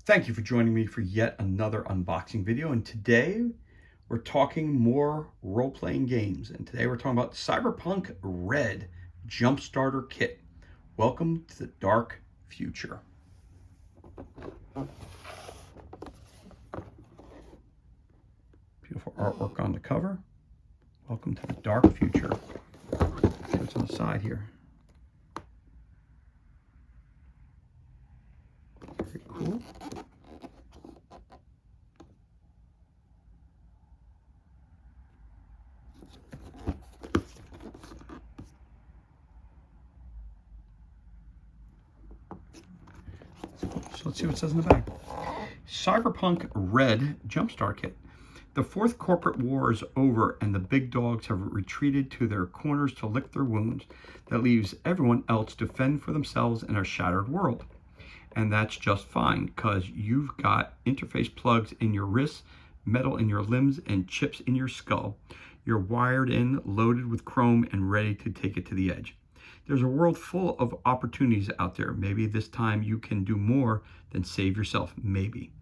Thank you for joining me for yet another unboxing video, and today we're talking more role-playing games, and today we're talking about Cyberpunk Red Jumpstarter Kit. Welcome to the dark future. Beautiful artwork on the cover. Welcome to the dark future. See what's on the side here. Very cool. So let's see what it says in the back. Cyberpunk Red Jumpstart Kit. The fourth corporate war is over and the big dogs have retreated to their corners to lick their wounds. That leaves everyone else to fend for themselves in a shattered world. And that's just fine, because you've got interface plugs in your wrists, metal in your limbs, and chips in your skull. You're wired in, loaded with chrome, and ready to take it to the edge. There's a world full of opportunities out there. Maybe this time you can do more than save yourself. Maybe.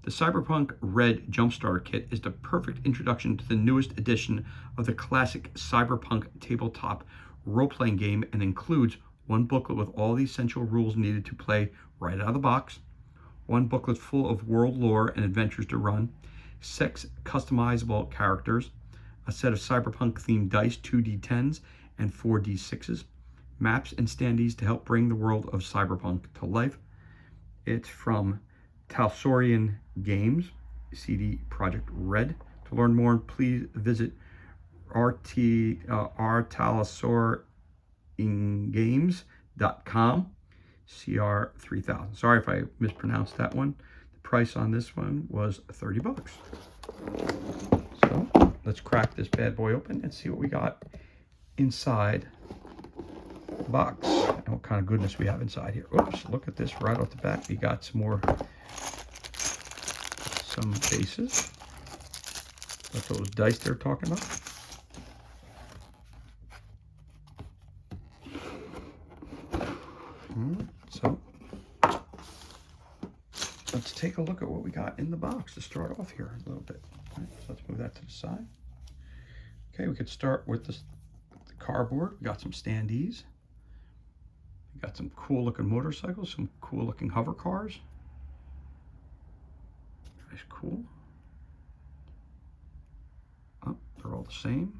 The Cyberpunk Red Jumpstarter Kit is the perfect introduction to the newest edition of the classic Cyberpunk tabletop role-playing game, and includes one booklet with all the essential rules needed to play right out of the box, one booklet full of world lore and adventures to run, 6 customizable characters, a set of Cyberpunk-themed dice, 2d10s and 4d6s, maps and standees to help bring the world of Cyberpunk to life. It's from Talsorian Games, CD Projekt Red. To learn more, please visit talsoriangames.com, CR3000. Sorry if I mispronounced that one. The price on this one was $30. So let's crack this bad boy open and see what we got inside the box and what kind of goodness we have inside here. Oops, look at this right off the bat. We got some bases. That's those dice they're talking about. So let's take a look at what we got in the box to start off here a little bit. All right, so let's move that to the side. Okay, we could start with the cardboard. We got some standees. We got some cool looking motorcycles, some cool looking hover cars. Nice, cool. Oh, they're all the same.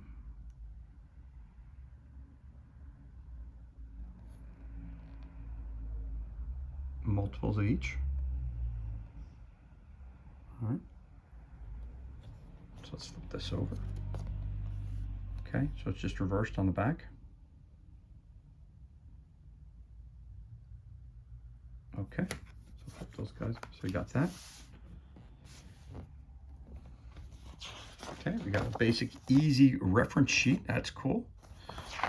Multiples of each. All right. So let's flip this over. Okay, so it's just reversed on the back. Okay, so flip those guys. So we got that. Okay, we got a basic easy reference sheet. That's cool.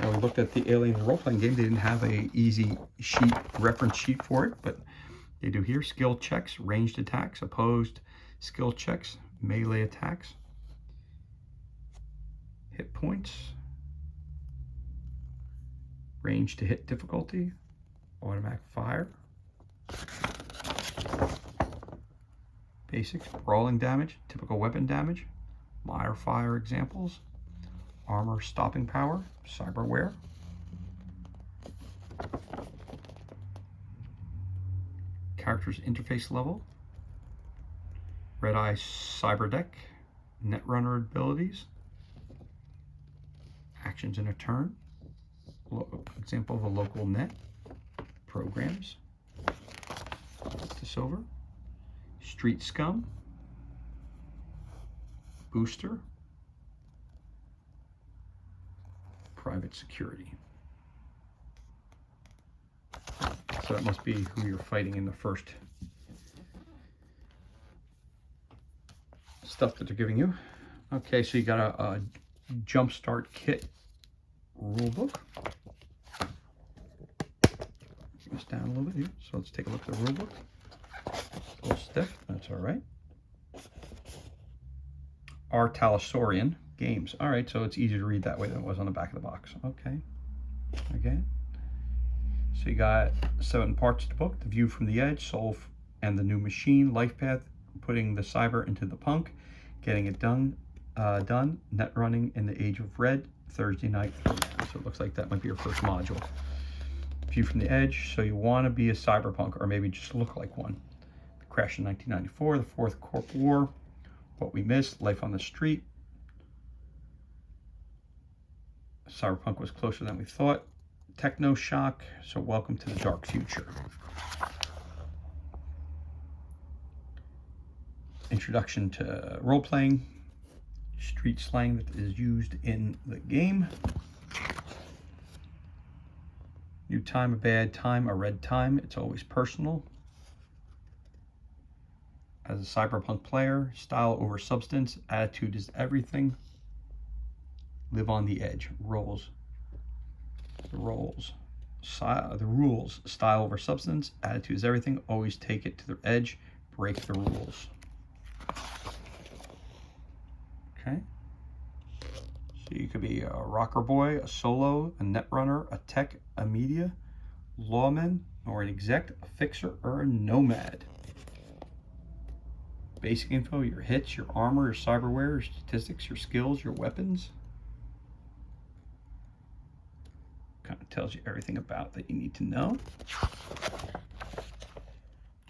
Now we looked at the Alien role-playing game. They didn't have a easy sheet reference sheet for it, but they do here. Skill checks, ranged attacks, opposed skill checks, melee attacks, hit points, range to hit difficulty, automatic fire, basics, brawling damage, typical weapon damage, mire fire examples, armor stopping power, cyberware, character's interface level, red eye cyber deck, netrunner abilities, actions in a turn, example of a local net, programs, this over, street scum, booster, private security. So that must be who you're fighting in the first stuff that they're giving you. Okay, so you got a Jumpstart Kit rule book. Bring this down a little bit here. So let's take a look at the rule book. It's a little stiff, that's all right. Talsorian Games. All right, so it's easier to read that way than it was on the back of the box. Okay. Again. So you got 7 parts of the book: The View from the Edge, and the new machine, life path, putting the cyber into the punk, getting it done, net running in the age of red, Thursday night. So it looks like that might be your first module. View from the edge, so you want to be a cyberpunk, or maybe just look like one. The crash in 1994, the Fourth Corp War, what we missed, life on the street. Cyberpunk was closer than we thought. Techno shock, so welcome to the dark future. Introduction to role-playing, street slang that is used in the game. New time, a bad time, a red time. It's always personal. As a cyberpunk player, style over substance, attitude is everything. Live on the edge, roles. The rules, style over substance, attitude is everything. Always take it to the edge, break the rules. Okay. So you could be a rocker boy, a solo, a net runner, a tech, a media, lawman, or an exec, a fixer, or a nomad. Basic info, your hits, your armor, your cyberware, your statistics, your skills, your weapons. Kind of tells you everything about that you need to know.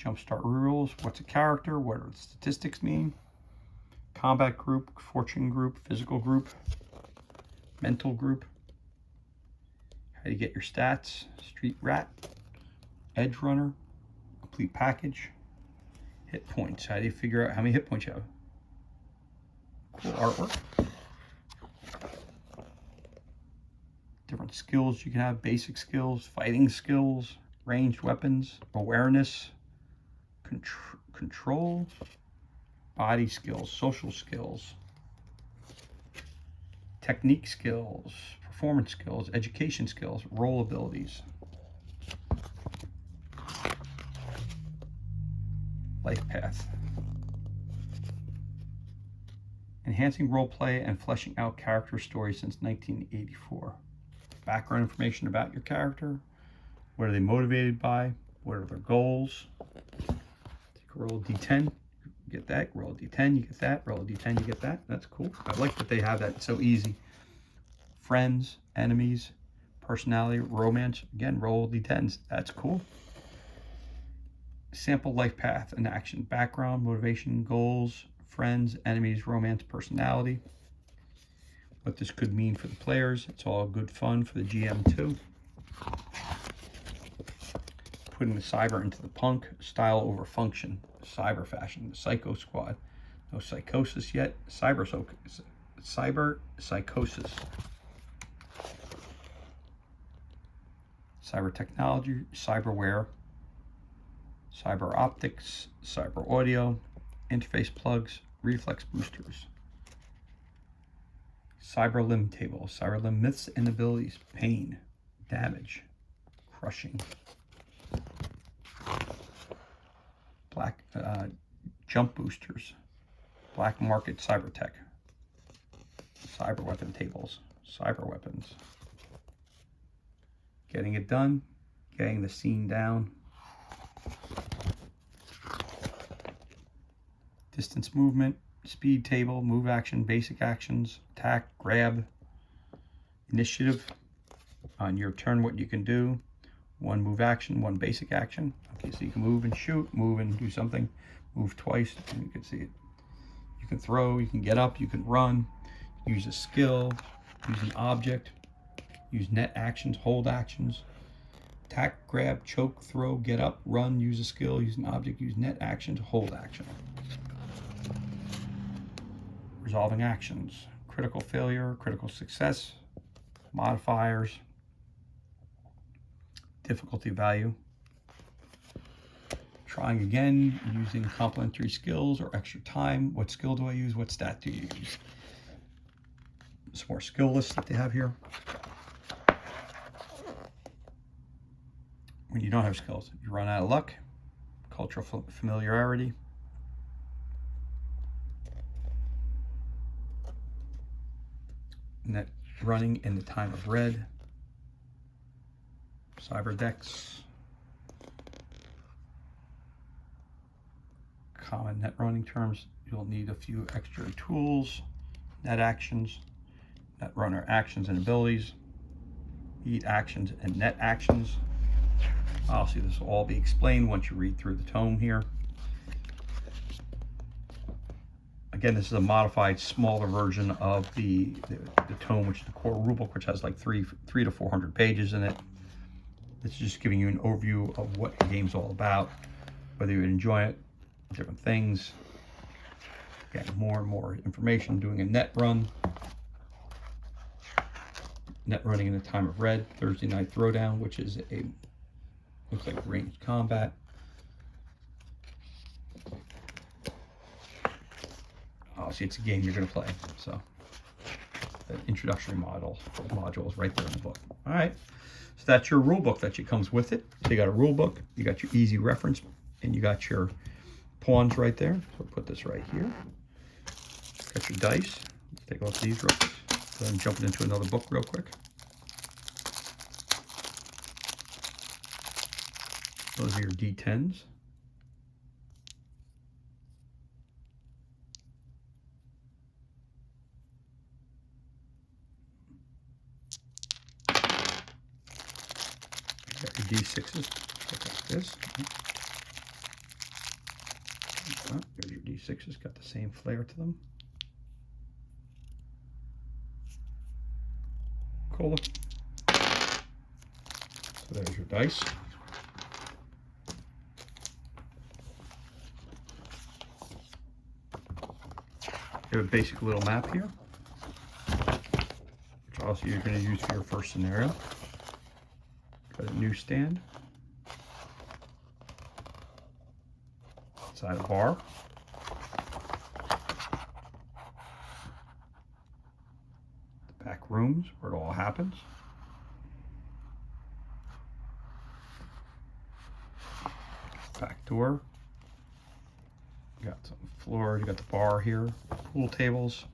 Jumpstart rules, what's a character, what do the statistics mean? Combat group, fortune group, physical group, mental group. How do you get your stats? Street rat, edge runner, complete package, hit points. How do you figure out how many hit points you have? Cool artwork. Different skills you can have, basic skills, fighting skills, ranged weapons, awareness, control, body skills, social skills, technique skills, performance skills, education skills, role abilities, life path, enhancing role play and fleshing out character stories since 1984. Background information about your character. What are they motivated by? What are their goals? Take a roll of D10, you get that. Roll a D10, you get that. Roll a D10, you get that. That's cool. I like that they have that so easy. Friends, enemies, personality, romance. Again, roll D10s. That's cool. Sample life path and action. Background, motivation, goals, friends, enemies, romance, personality. What this could mean for the players. It's all good fun for the GM too. Putting the cyber into the punk, style over function, cyber fashion, the psycho squad. No psychosis yet, cyber psychosis. Cyber technology, cyberware, cyber optics, cyber audio, interface plugs, reflex boosters. Cyber limb table, cyber limb myths and abilities, pain, damage, crushing. Black jump boosters, black market cyber tech, cyber weapon tables, cyber weapons. Getting it done, getting the scene down. Distance movement, speed table, move action, basic actions, attack, grab, initiative. On your turn, what you can do. One move action, one basic action. Okay, so you can move and shoot, move and do something, move twice, and you can see it. You can throw, you can get up, you can run, use a skill, use an object, use net actions, hold actions, attack, grab, choke, throw, get up, run, use a skill, use an object, use net actions, hold action. Resolving actions, critical failure, critical success, modifiers, difficulty value. Trying again, using complementary skills or extra time. What skill do I use? What stat do you use? Some more skill lists that they have here. When you don't have skills, you run out of luck, cultural familiarity, net running in the time of red, cyber decks, common net running terms. You'll need a few extra tools, net actions, net runner actions and abilities, need actions and net actions. Obviously, this will all be explained once you read through the tome here. Again, this is a modified, smaller version of the tome, which is the core rulebook, which has like 300 to 400 pages in it. This is just giving you an overview of what the game's all about, whether you enjoy it, different things, getting more and more information, doing a net run. Net running in the time of red, Thursday night throwdown, which is looks like ranged combat. Obviously, it's a game you're going to play, so the introductory module is right there in the book. All right, so that's your rule book that comes with it. So you got a rule book, you got your easy reference, and you got your pawns right there. So put this right here. Got your dice. Let's take a look at these real quick. So I'm jumping into another book real quick. Those are your D10s. You got your D6s, like this. There's your D6s, got the same flair to them. Cool. So there's your dice. You have a basic little map here, which also you're going to use for your first scenario. Got a newsstand. Inside a bar. The back rooms where it all happens. Back door. You got some floor, you got the bar here, pool tables,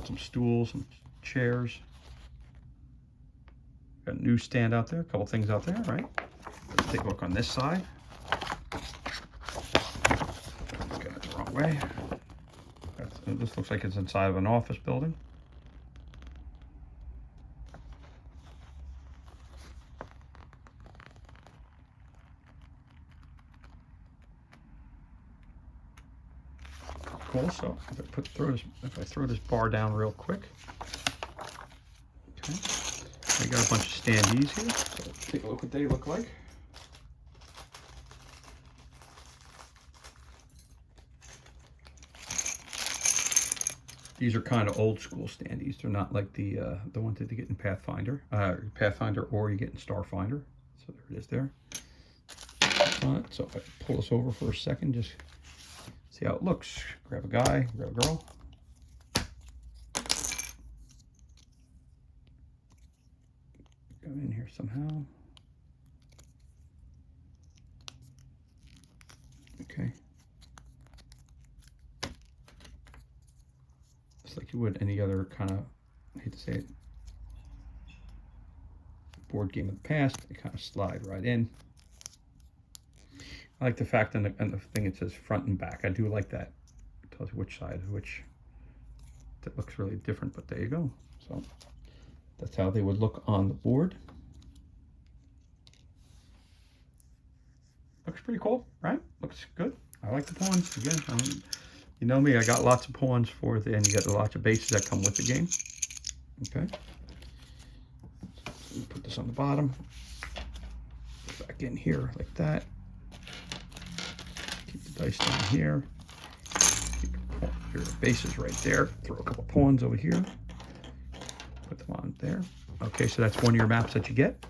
some stools, some chairs. Got a newsstand out there, a couple things out there, right? Let's take a look on this side. Got it the wrong way. This looks like it's inside of an office building. Cool. So if I throw this bar down real quick, okay. I got a bunch of standees here. So let's take a look what they look like. These are kind of old school standees. They're not like the ones that you get in Pathfinder, or you get in Starfinder. So there it is there. So if I pull this over for a second, just see how it looks. Grab a guy, grab a girl. Go in here somehow. Okay. Just like you would any other kind of, I hate to say it, board game of the past. They kind of slide right in. I like the fact on the thing it says front and back. I do like that. It tells you which side is which. That looks really different, but there you go. So that's how they would look on the board. Looks pretty cool, right? Looks good. I like the pawns. Again, I mean, you know me, I got lots of pawns for it, and you got lots of bases that come with the game. Okay. So put this on the bottom. Back in here like that. Keep the dice down here. Keep your bases right there. Throw a couple pawns over here. Put them on there. Okay, so that's one of your maps that you get.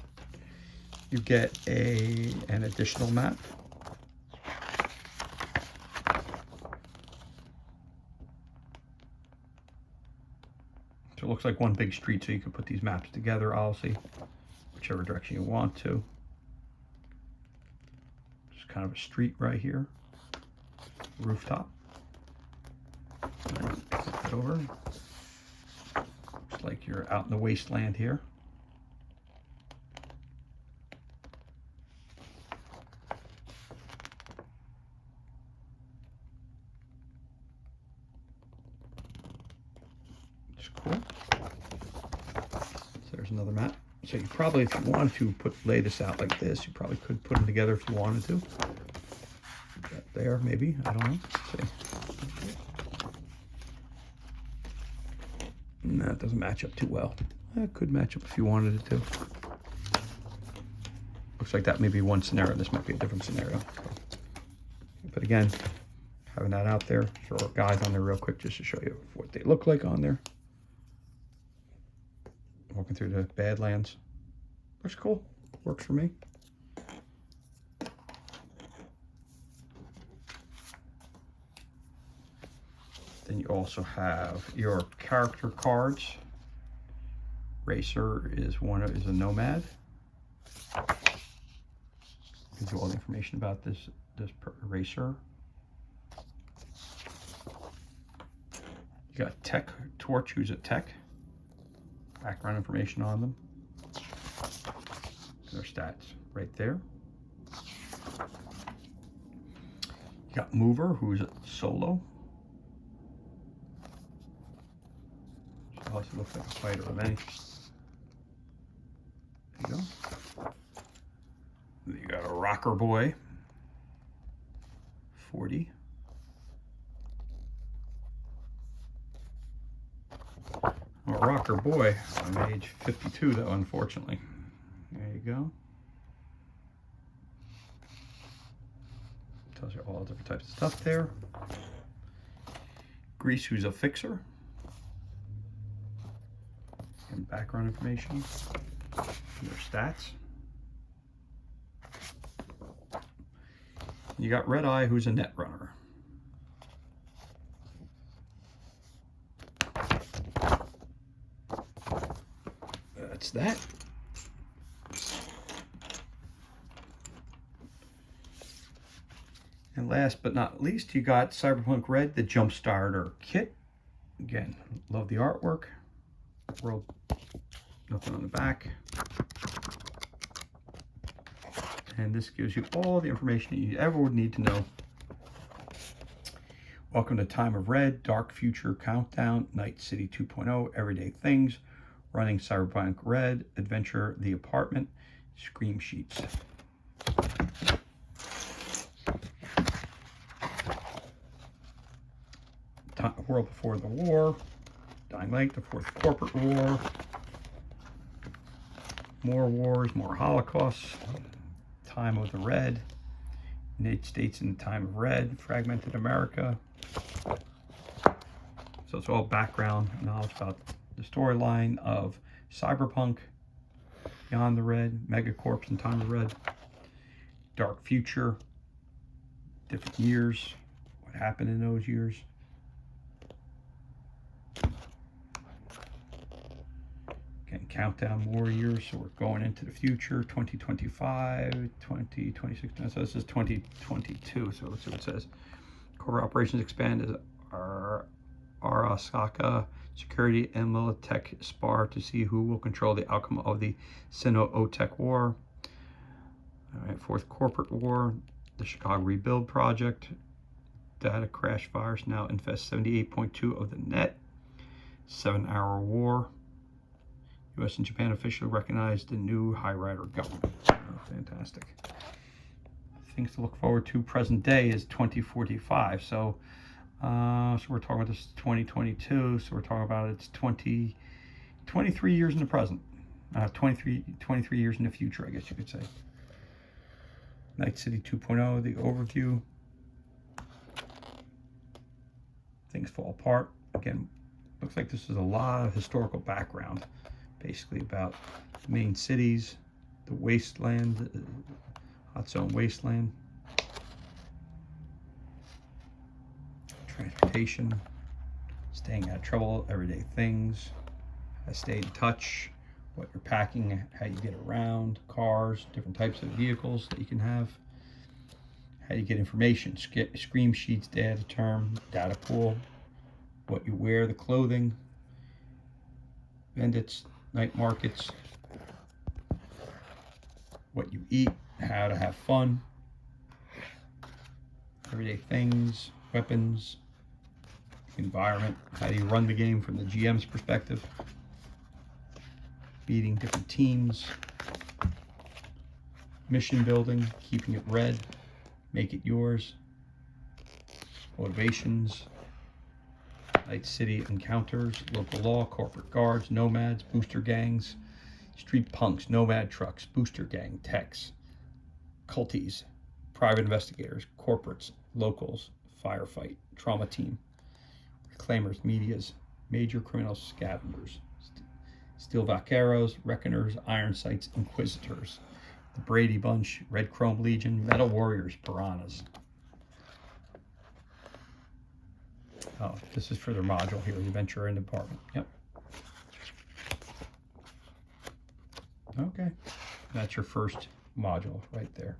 You get an additional map. So it looks like one big street, so you can put these maps together, obviously, whichever direction you want to. Just kind of a street right here. Rooftop. Flip it over. Looks like you're out in the wasteland here. cool. So there's another map. So you probably, if you wanted to lay this out like this, you probably could put them together if you wanted to. There, maybe, I don't know. Let's see. No, it doesn't match up too well. It could match up if you wanted it to. Looks like that may be one scenario. This might be a different scenario. But again, having that out there, throw our guys on there real quick just to show you what they look like on there. Walking through the Badlands. Looks cool. Works for me. Then you also have your character cards. Racer is a nomad. Gives you all the information about this racer. You got Tech Torch, who's a tech. Background information on them. Their stats right there. You got Mover, who's a solo. She also looks like a fighter of any. There you go. You got a Rocker Boy, 40. A Rocker Boy, I'm age 52 though, unfortunately. There you go. Tells you all different types of stuff there. Grease, who's a fixer. And background information. And their stats. You got Red Eye, who's a net runner. That's that. And last but not least, you got Cyberpunk Red, the Jump Starter Kit. Again, love the artwork. World, nothing on the back. And this gives you all the information that you ever would need to know. Welcome to Time of Red, Dark Future Countdown, Night City 2.0, Everyday Things, Running Cyberpunk Red, Adventure, The Apartment, Scream Sheets. World Before the War, Dying Light, the Fourth Corporate War, more wars, more holocausts, Time of the Red, United States in the Time of Red, Fragmented America. So it's all background knowledge about the storyline of Cyberpunk, Beyond the Red, Megacorps in Time of Red, Dark Future, different years, what happened in those years. Again, countdown more years, so we're going into the future, 2025, 2026, so this is 2022, so let's see what it says. Core operations expand as Arasaka Security and Militech spar to see who will control the outcome of the Sino-Otech War. All right, Fourth Corporate War, the Chicago Rebuild Project, data crash virus now infests 78.2 of the net, 7-hour war. U.S. and Japan officially recognized the new High Rider government. Oh, fantastic. Things to look forward to present day is 2045. So we're talking about this 2022. So we're talking about it's 23 years in the present. 23 years in the future, I guess you could say. Night City 2.0, the overview. Things fall apart. Again, looks like this is a lot of historical background. Basically about main cities, the wasteland, hot zone wasteland, transportation, staying out of trouble, everyday things, how to stay in touch, what you're packing, how you get around, cars, different types of vehicles that you can have, how you get information, scream sheets, data term, data pool, what you wear, the clothing, bandits, night markets, what you eat, how to have fun, everyday things, weapons, environment. How do you run the game from the GM's perspective? Beating different teams. Mission building, keeping it red, make it yours. Motivations. Night City encounters, local law, corporate guards, nomads, booster gangs, street punks, nomad trucks, booster gang, techs, culties, private investigators, corporates, locals, firefight, trauma team, reclaimers, medias, major criminals, scavengers, steel vaqueros, reckoners, iron sights, inquisitors, the Brady Bunch, Red Chrome Legion, metal warriors, piranhas. Oh, this is for their module here, the Adventure in Department. Yep. Okay, that's your first module right there.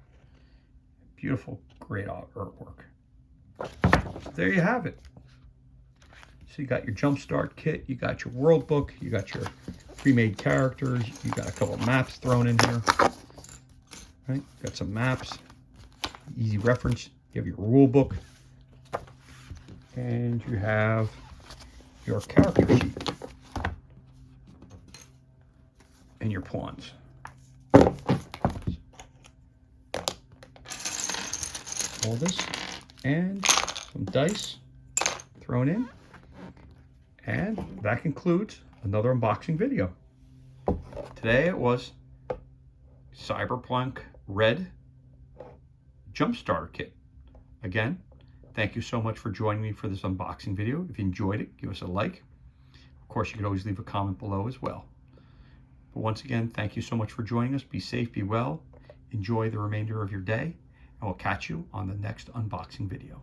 Beautiful, great artwork. There you have it. So you got your Jumpstart kit, you got your world book, you got your pre-made characters, you got a couple of maps thrown in here. Right, got some maps, easy reference. You have your rule book, and you have your character sheet and your pawns. All this and some dice thrown in, and that concludes another unboxing video. Today it was Cyberpunk Red Jumpstarter Kit. Again, thank you so much for joining me for this unboxing video. If you enjoyed it, give us a like. Of course, you could always leave a comment below as well. But once again, thank you so much for joining us. Be safe, be well, enjoy the remainder of your day, and we'll catch you on the next unboxing video.